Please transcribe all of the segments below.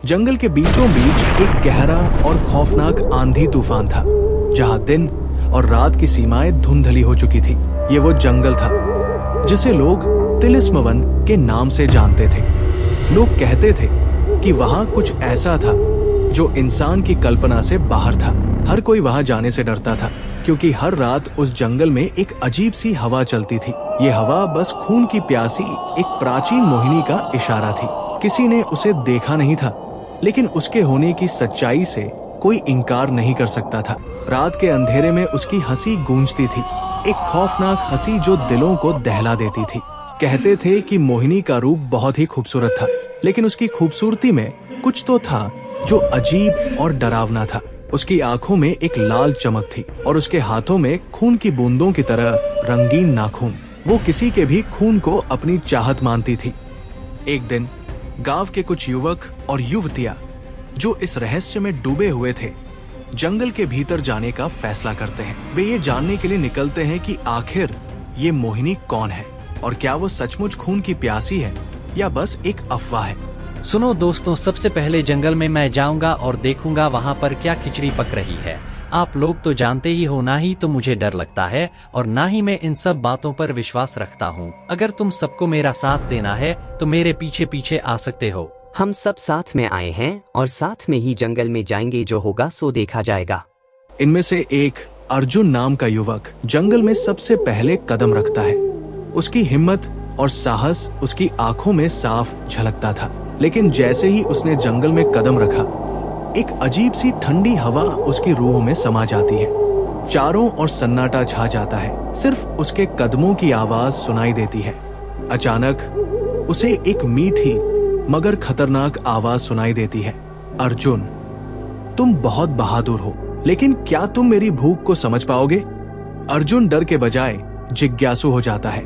जंगल के बीचों बीच एक गहरा और खौफनाक आंधी तूफान था, जहां दिन और रात की सीमाएं धुंधली हो चुकी थी। ये वो जंगल था जिसे लोग तिलिस्म वन के नाम से जानते थे। लोग कहते थे कि वहां कुछ ऐसा था जो इंसान की कल्पना से बाहर था। हर कोई वहां जाने से डरता था, क्योंकि हर रात उस जंगल में एक अजीब सी हवा चलती थी। ये हवा बस खून की प्यासी एक प्राचीन मोहिनी का इशारा थी। किसी ने उसे देखा नहीं था, लेकिन उसके होने की सच्चाई से कोई इनकार नहीं कर सकता था। रात के अंधेरे में उसकी हंसी गूंजती थी, एक खौफनाक हंसी जो दिलों को दहला देती थी। कहते थे कि मोहिनी का रूप बहुत ही खूबसूरत था, लेकिन उसकी खूबसूरती में कुछ तो था जो अजीब और डरावना था। उसकी आंखों में एक लाल चमक थी और उसके हाथों में खून की बूंदों की तरह रंगीन नाखून। वो किसी के भी खून को अपनी चाहत मानती थी। एक दिन गांव के कुछ युवक और युवतियां जो इस रहस्य में डूबे हुए थे, जंगल के भीतर जाने का फैसला करते हैं। वे ये जानने के लिए निकलते हैं कि आखिर ये मोहिनी कौन है और क्या वो सचमुच खून की प्यासी है या बस एक अफवाह है। सुनो दोस्तों, सबसे पहले जंगल में मैं जाऊंगा और देखूंगा वहाँ पर क्या खिचड़ी पक रही है। आप लोग तो जानते ही हो, ना ही तो मुझे डर लगता है और ना ही मैं इन सब बातों पर विश्वास रखता हूँ। अगर तुम सबको मेरा साथ देना है तो मेरे पीछे पीछे आ सकते हो। हम सब साथ में आए हैं और साथ में ही जंगल में जाएंगे, जो होगा सो देखा जाएगा। इनमें से एक अर्जुन नाम का युवक जंगल में सबसे पहले कदम रखता है। उसकी हिम्मत और साहस उसकी आंखों में साफ झलकता था। लेकिन जैसे ही उसने जंगल में कदम रखा, एक अजीब सी ठंडी हवा उसकी रूह में समा जाती है। चारों ओर सन्नाटा छा जाता है, सिर्फ उसके कदमों की आवाज सुनाई देती है। अचानक उसे एक मीठी मगर खतरनाक आवाज सुनाई देती है। अर्जुन, तुम बहुत बहादुर हो, लेकिन क्या तुम मेरी भूख को समझ पाओगे? अर्जुन डर के बजाय जिज्ञासु हो जाता है।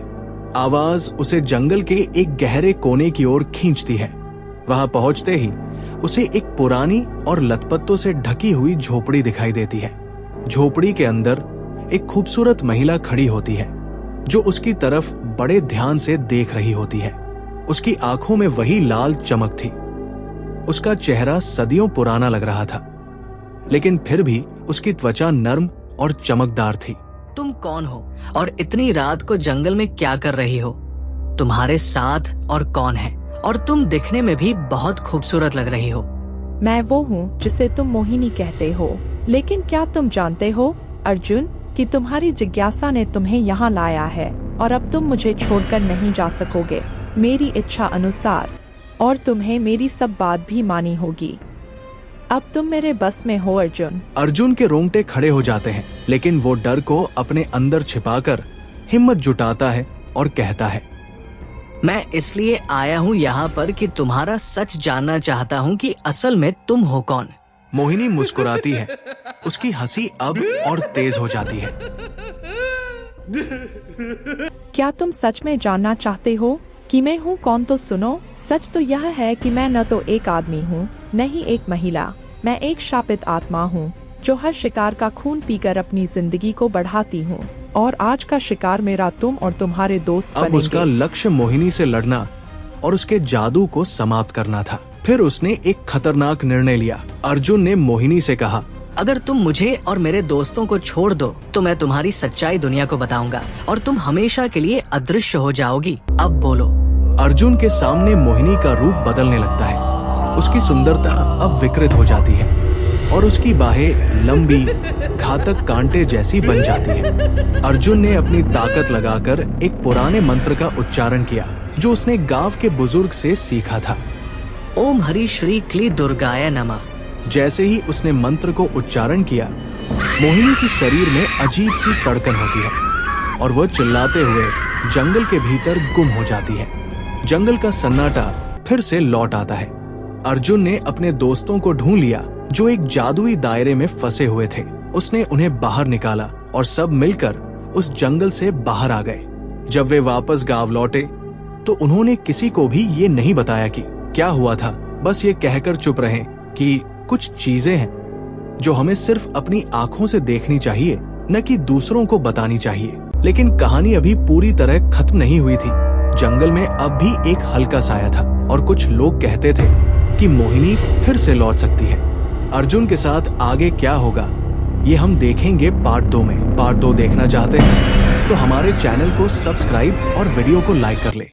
आवाज उसे जंगल के एक गहरे कोने की ओर खींचती है। वहां पहुंचते ही उसे एक पुरानी और लतपतों से ढकी हुई झोपड़ी दिखाई देती है। झोपड़ी के अंदर एक खूबसूरत महिला खड़ी होती है, जो उसकी तरफ बड़े ध्यान से देख रही होती है। उसकी आंखों में वही लाल चमक थी। उसका चेहरा सदियों पुराना लग रहा था, लेकिन फिर भी उसकी त्वचा नर्म और चमकदार थी। तुम कौन हो और इतनी रात को जंगल में क्या कर रही हो? तुम्हारे साथ और कौन है? और तुम दिखने में भी बहुत खूबसूरत लग रही हो। मैं वो हूँ जिसे तुम मोहिनी कहते हो, लेकिन क्या तुम जानते हो अर्जुन कि तुम्हारी जिज्ञासा ने तुम्हें यहाँ लाया है और अब तुम मुझे छोड़कर नहीं जा सकोगे मेरी इच्छा अनुसार, और तुम्हें मेरी सब बात भी मानी होगी। अब तुम मेरे बस में हो अर्जुन। अर्जुन के रोंगटे खड़े हो जाते हैं, लेकिन वो डर को अपने अंदर छिपाकर हिम्मत जुटाता है और कहता है, मैं इसलिए आया हूँ यहाँ पर कि तुम्हारा सच जानना चाहता हूँ कि असल में तुम हो कौन। मोहिनी मुस्कुराती है। उसकी हंसी अब और तेज हो जाती है। क्या तुम सच में जानना चाहते हो कि मैं हूँ कौन? तो सुनो, सच तो यह है कि मैं न तो एक आदमी हूँ, न ही एक महिला। मैं एक शापित आत्मा हूँ जो हर शिकार का खून पीकर अपनी जिंदगी को बढ़ाती हूँ, और आज का शिकार मेरा तुम और तुम्हारे दोस्त अब बनेंगे। उसका लक्ष्य मोहिनी से लड़ना और उसके जादू को समाप्त करना था। फिर उसने एक खतरनाक निर्णय लिया। अर्जुन ने मोहिनी से कहा, अगर तुम मुझे और मेरे दोस्तों को छोड़ दो तो मैं तुम्हारी सच्चाई दुनिया को बताऊंगा और तुम हमेशा के लिए अदृश्य हो जाओगी। अब बोलो। अर्जुन के सामने मोहिनी का रूप बदलने लगता है। उसकी सुंदरता अब विकृत हो जाती है और उसकी बाहें लंबी, घातक कांटे जैसी बन जाती है। अर्जुन ने अपनी ताकत लगाकर एक पुराने मंत्र का उच्चारण किया, जो उसने गांव के बुजुर्ग से सीखा था। ओम हरि श्री क्ली दुर्गाय नमः। जैसे ही उसने मंत्र को उच्चारण किया, मोहिनी के शरीर में अजीब सी तड़कन होती है और वह चिल्लाते हुए जंगल के भीतर गुम हो जाती है। जंगल का सन्नाटा फिर से लौट आता है। अर्जुन ने अपने दोस्तों को ढूंढ लिया जो एक जादुई दायरे में फंसे हुए थे। उसने उन्हें बाहर निकाला और सब मिलकर उस जंगल से बाहर आ गए। जब वे वापस गांव लौटे तो उन्होंने किसी को भी ये नहीं बताया कि क्या हुआ था। बस ये कहकर चुप रहे कि कुछ चीजें हैं जो हमें सिर्फ अपनी आंखों से देखनी चाहिए, न कि दूसरों को बतानी चाहिए। लेकिन कहानी अभी पूरी तरह खत्म नहीं हुई थी। जंगल में अब भी एक हल्का साया था और कुछ लोग कहते थे कि मोहिनी फिर से लौट सकती है। अर्जुन के साथ आगे क्या होगा ये हम देखेंगे पार्ट 2 में। पार्ट 2 देखना चाहते हैं तो हमारे चैनल को सब्सक्राइब और वीडियो को लाइक कर ले।